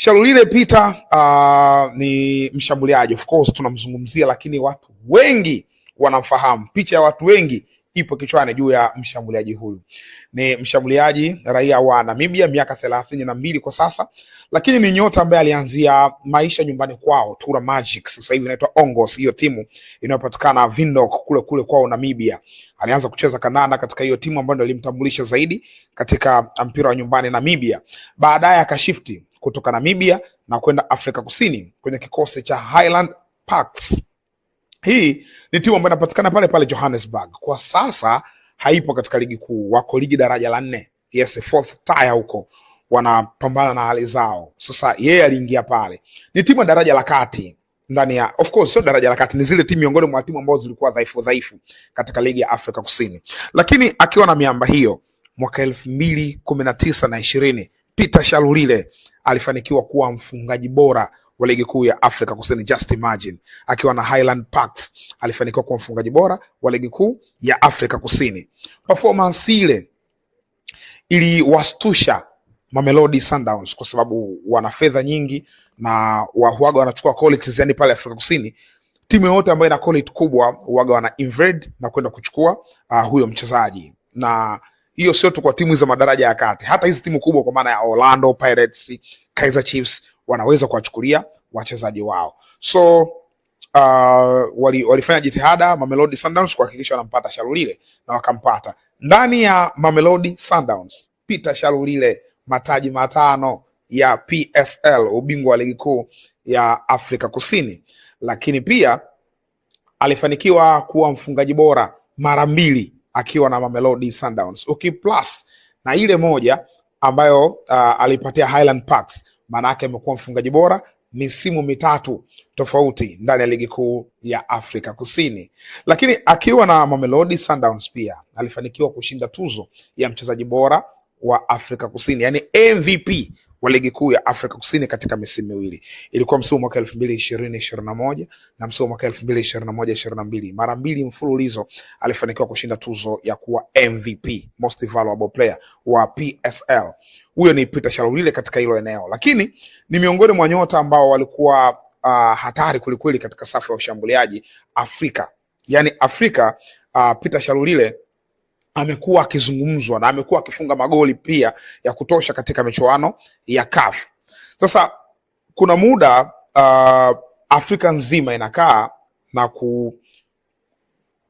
Shalulile Peter ni mshambuliaji, of course tunamzungumzia, lakini watu wengi wanamfahamu. Picha ya watu wengi ipo kichwani juu ya mshambuliaji huyu. Ni mshambuliaji raia wa Namibia, miaka 32 kwa sasa, lakini ni nyota ambaye alianzia maisha nyumbani kwao Tura Magic, sasa hivi inaitwa Ongos, hiyo timu inayopatikana Windhoek kule kwao Namibia. Alianza kucheza kandanda katika hiyo timu ambayo ndio ilimtambulisha zaidi katika mpira wa nyumbani Namibia. Baadaye akashifti kutoka Namibia na kwenda Afrika Kusini kwenye kikosi cha Highland Parks. Hii ni timu ambayo inapatikana pale Johannesburg. Kwa sasa haipo katika ligi kuu, wako ligi daraja la 4. Yes, fourth tier huko. Wanapambana na hali zao. Sasa yeye aliingia pale. Ni timu ya daraja la kati ndani ya, of course sio daraja la kati, ni zile timu miongoni mwa timu ambazo zilikuwa dhaifu katika ligi ya Afrika Kusini. Lakini akiwa na miamba hiyo mwaka 2019 na 20, Peter Shalulile alifanikiwa kuwa mfungaji bora wa ligi kuu ya Afrika Kusini. Just imagine, akiwa na Highland Parks alifanikiwa kuwa mfungaji bora wa ligi kuu ya Afrika Kusini. Performance ile iliwastusha Mamelodi Sundowns kwa sababu wana fedha nyingi na wahuaga wanachukua qualities, yani pale Afrika Kusini timu yote ambayo ina quality kubwa huaga wana invade na kwenda kuchukua huyo mchezaji. Na hiyo sio tu kwa timu za madaraja ya kati, hata hizi timu kubwa kwa maana ya Orlando Pirates, Kaizer Chiefs wanaweza kuwachukulia wachezaji wao. So walifanya jitihada Mamelodi Sundowns kuhakikisha wanampata Shalulile na wakampata. Ndani ya Mamelodi Sundowns, Peter Shalulile mataji 5 ya PSL, ubingwa wa ligi kuu ya Afrika Kusini, lakini pia alifanikiwa kuwa mfungaji bora mara 2 akiwa na Mamelodi Sundowns. Plus na ile moja ambayo alipatia Highland Parks, maana yake amekuwa mfungaji bora misimu 3 tofauti ndani ya ligi kuu ya Afrika Kusini. Lakini akiwa na Mamelodi Sundowns pia alifanikiwa kushinda tuzo ya mchezaji bora wa Afrika Kusini, yani MVP wa ligi kuu ya Afrika Kusini katika misimu miwili. Ilikuwa msimu mwaka 2020-21 na msimu mwaka 2021-22. Mara 2 mfululizo alifanikiwa kushinda tuzo ya kuwa MVP, Most Valuable Player wa PSL. Huyo ni Peter Shalulile katika hilo eneo. Lakini ni miongoni mwa nyota ambao walikuwa hatari kulikweli katika safu ya ushambuliaji Afrika. Yani Afrika, Peter Shalulile amekuwa akizungumzwa na amekuwa akifunga magoli pia ya kutosha katika michuano ya CAF. Sasa kuna muda Afrika nzima inakaa na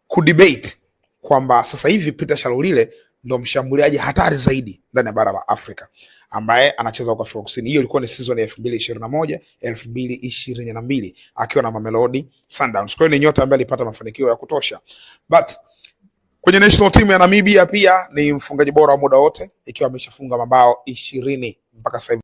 kudebate kwamba sasa hivi Peter Shalulile ndo mshambuliaji hatari zaidi ndani ya bara la Afrika ambaye anacheza kwa Afrika Kusini. Hiyo ilikuwa ni season ya 2021-2022 akiwa na Mamelodi Sundowns. Kwa hiyo ni nyota ambaye alipata mafanikio ya kutosha. But kwenye national team ya Namibia pia ni mfungaji bora wa muda wote, ikiwa ameshafunga mabao 20 mpaka sasa hivi.